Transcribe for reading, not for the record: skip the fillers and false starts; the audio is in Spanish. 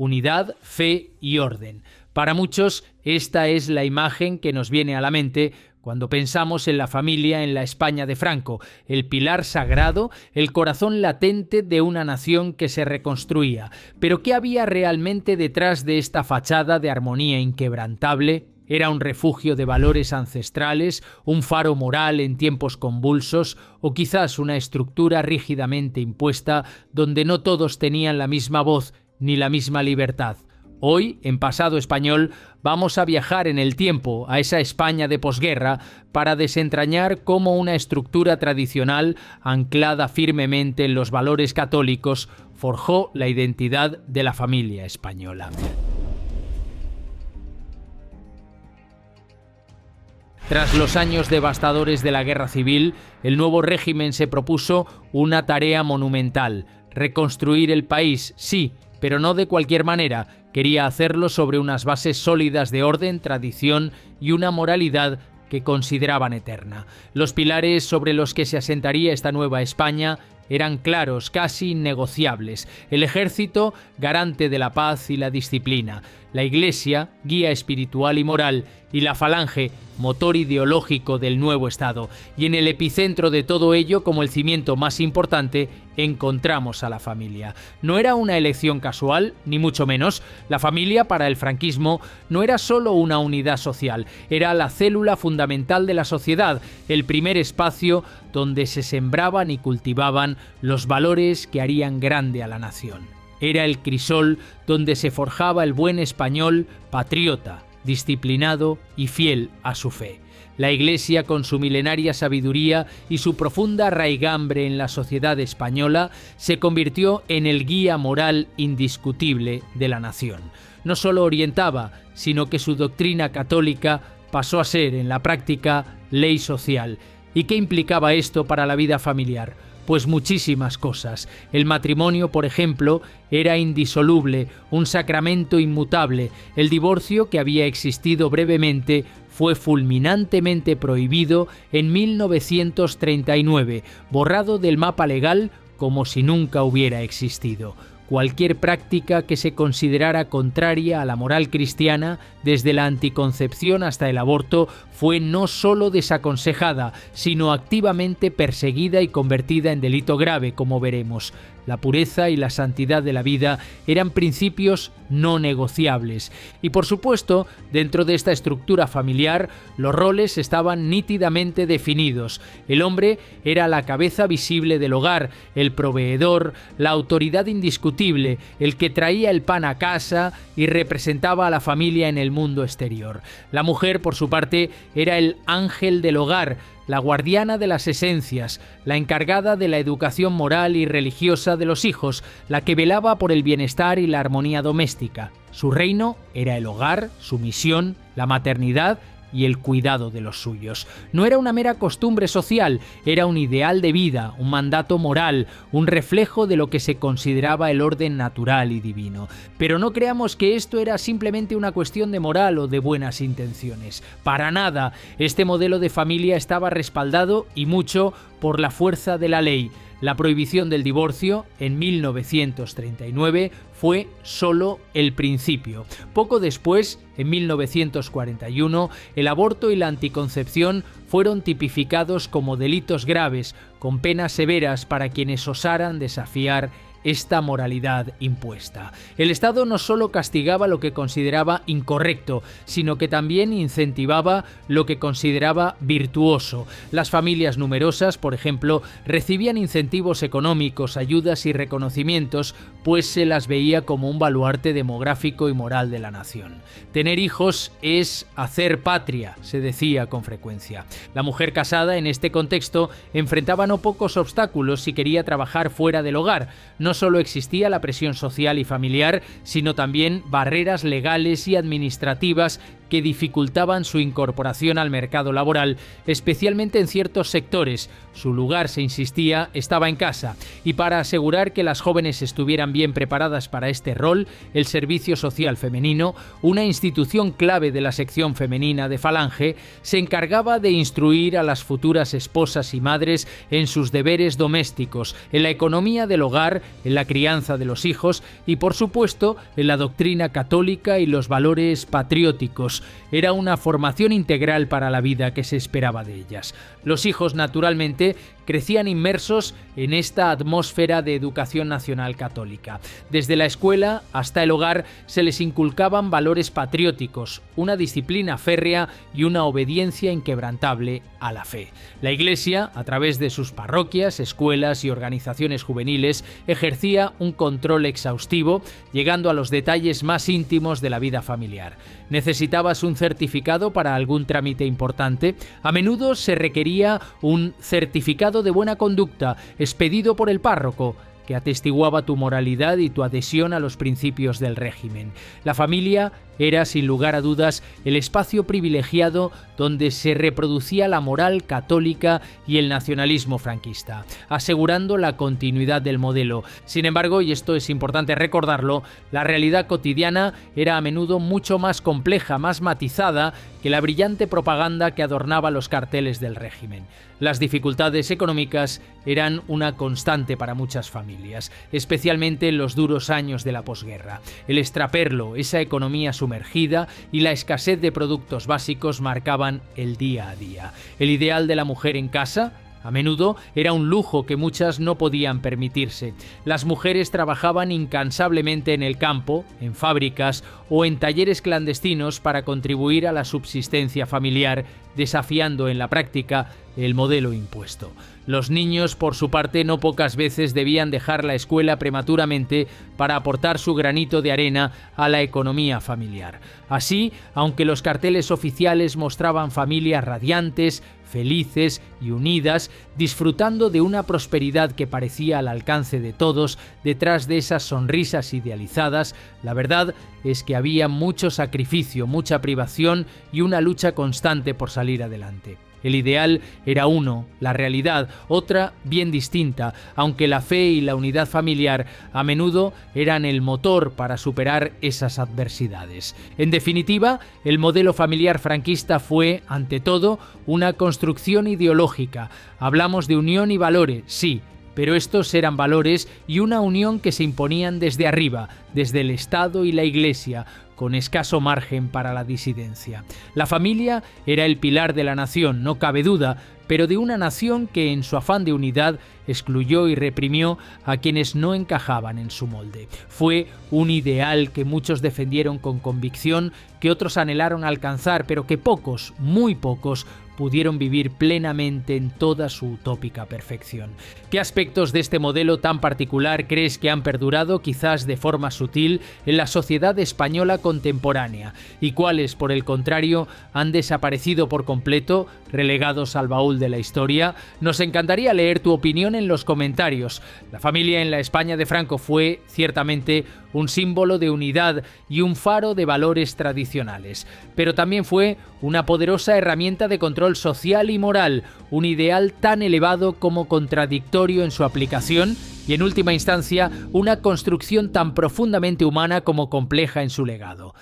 unidad, fe y orden. Para muchos, esta es la imagen que nos viene a la mente cuando pensamos en la familia en la España de Franco, el pilar sagrado, el corazón latente de una nación que se reconstruía. Pero ¿qué había realmente detrás de esta fachada de armonía inquebrantable? ¿Era un refugio de valores ancestrales, un faro moral en tiempos convulsos, o quizás una estructura rígidamente impuesta donde no todos tenían la misma voz ni la misma libertad? Hoy, en Pasado Español, vamos a viajar en el tiempo a esa España de posguerra para desentrañar cómo una estructura tradicional, anclada firmemente en los valores católicos, forjó la identidad de la familia española. Tras los años devastadores de la Guerra Civil, el nuevo régimen se propuso una tarea monumental: reconstruir el país, sí, pero no de cualquier manera. Quería hacerlo sobre unas bases sólidas de orden, tradición y una moralidad que consideraban eterna. Los pilares sobre los que se asentaría esta nueva España eran claros, casi innegociables. El ejército, garante de la paz y la disciplina. La Iglesia, guía espiritual y moral. Y la Falange, motor ideológico del nuevo Estado. Y en el epicentro de todo ello, como el cimiento más importante, encontramos a la familia. No era una elección casual, ni mucho menos. La familia, para el franquismo, no era solo una unidad social, era la célula fundamental de la sociedad, el primer espacio donde se sembraban y cultivaban los valores que harían grande a la nación. Era el crisol donde se forjaba el buen español patriota, disciplinado y fiel a su fe. La Iglesia, con su milenaria sabiduría y su profunda raigambre en la sociedad española, se convirtió en el guía moral indiscutible de la nación. No solo orientaba, sino que su doctrina católica pasó a ser, en la práctica, ley social. ¿Y qué implicaba esto para la vida familiar? Pues muchísimas cosas. El matrimonio, por ejemplo, era indisoluble, un sacramento inmutable. El divorcio, que había existido brevemente, fue fulminantemente prohibido en 1939, borrado del mapa legal como si nunca hubiera existido. Cualquier práctica que se considerara contraria a la moral cristiana, desde la anticoncepción hasta el aborto, fue no solo desaconsejada, sino activamente perseguida y convertida en delito grave, como veremos. La pureza y la santidad de la vida eran principios no negociables. Y por supuesto, dentro de esta estructura familiar, los roles estaban nítidamente definidos. El hombre era la cabeza visible del hogar, el proveedor, la autoridad indiscutible, el que traía el pan a casa y representaba a la familia en el mundo exterior. La mujer, por su parte, era el ángel del hogar, la guardiana de las esencias, la encargada de la educación moral y religiosa de los hijos, la que velaba por el bienestar y la armonía doméstica. Su reino era el hogar, su misión, la maternidad y el cuidado de los suyos. No era una mera costumbre social, era un ideal de vida, un mandato moral, un reflejo de lo que se consideraba el orden natural y divino. Pero no creamos que esto era simplemente una cuestión de moral o de buenas intenciones. Para nada. Este modelo de familia estaba respaldado, y mucho, por la fuerza de la ley. La prohibición del divorcio, en 1939, fue solo el principio. Poco después, en 1941, el aborto y la anticoncepción fueron tipificados como delitos graves, con penas severas para quienes osaran desafiar esta moralidad impuesta. El Estado no solo castigaba lo que consideraba incorrecto, sino que también incentivaba lo que consideraba virtuoso. Las familias numerosas, por ejemplo, recibían incentivos económicos, ayudas y reconocimientos, pues se las veía como un baluarte demográfico y moral de la nación. Tener hijos es hacer patria, se decía con frecuencia. La mujer casada, en este contexto, enfrentaba no pocos obstáculos si quería trabajar fuera del hogar. No solo existía la presión social y familiar, sino también barreras legales y administrativas que dificultaban su incorporación al mercado laboral, especialmente en ciertos sectores. Su lugar, se insistía, estaba en casa, y para asegurar que las jóvenes estuvieran bien preparadas para este rol, el Servicio Social Femenino, una institución clave de la sección femenina de Falange, se encargaba de instruir a las futuras esposas y madres en sus deberes domésticos, en la economía del hogar, en la crianza de los hijos y, por supuesto, en la doctrina católica y los valores patrióticos. Era una formación integral para la vida que se esperaba de ellas. Los hijos, naturalmente, crecían inmersos en esta atmósfera de educación nacional católica. Desde la escuela hasta el hogar se les inculcaban valores patrióticos, una disciplina férrea y una obediencia inquebrantable a la fe. La Iglesia, a través de sus parroquias, escuelas y organizaciones juveniles, ejercía un control exhaustivo, llegando a los detalles más íntimos de la vida familiar. ¿Necesitabas un certificado para algún trámite importante? A menudo se requería un certificado de buena conducta expedido por el párroco, que atestiguaba tu moralidad y tu adhesión a los principios del régimen. La familia era, sin lugar a dudas, el espacio privilegiado donde se reproducía la moral católica y el nacionalismo franquista, asegurando la continuidad del modelo. Sin embargo, y esto es importante recordarlo, la realidad cotidiana era a menudo mucho más compleja, más matizada que la brillante propaganda que adornaba los carteles del régimen. Las dificultades económicas eran una constante para muchas familias, especialmente en los duros años de la posguerra. El extraperlo, esa economía sumergida y la escasez de productos básicos marcaban el día a día. El ideal de la mujer en casa, a menudo, era un lujo que muchas no podían permitirse. Las mujeres trabajaban incansablemente en el campo, en fábricas o en talleres clandestinos para contribuir a la subsistencia familiar, desafiando en la práctica el modelo impuesto. Los niños, por su parte, no pocas veces debían dejar la escuela prematuramente para aportar su granito de arena a la economía familiar. Así, aunque los carteles oficiales mostraban familias radiantes, felices y unidas, disfrutando de una prosperidad que parecía al alcance de todos, detrás de esas sonrisas idealizadas, la verdad es que había mucho sacrificio, mucha privación y una lucha constante por salir adelante. El ideal era uno, la realidad otra bien distinta, aunque la fe y la unidad familiar a menudo eran el motor para superar esas adversidades. En definitiva, el modelo familiar franquista fue, ante todo, una construcción ideológica. Hablamos de unión y valores, sí, pero estos eran valores y una unión que se imponían desde arriba, desde el Estado y la Iglesia, con escaso margen para la disidencia. La familia era el pilar de la nación, no cabe duda, pero de una nación que en su afán de unidad excluyó y reprimió a quienes no encajaban en su molde. Fue un ideal que muchos defendieron con convicción, que otros anhelaron alcanzar, pero que pocos, muy pocos, pudieron vivir plenamente en toda su utópica perfección. ¿Qué aspectos de este modelo tan particular crees que han perdurado, quizás de forma sutil, en la sociedad española contemporánea? ¿Y cuáles, por el contrario, han desaparecido por completo, relegados al baúl de la historia? Nos encantaría leer tu opinión en los comentarios. La familia en la España de Franco fue, ciertamente, un símbolo de unidad y un faro de valores tradicionales, pero también fue una poderosa herramienta de control social y moral, un ideal tan elevado como contradictorio en su aplicación y, en última instancia, una construcción tan profundamente humana como compleja en su legado.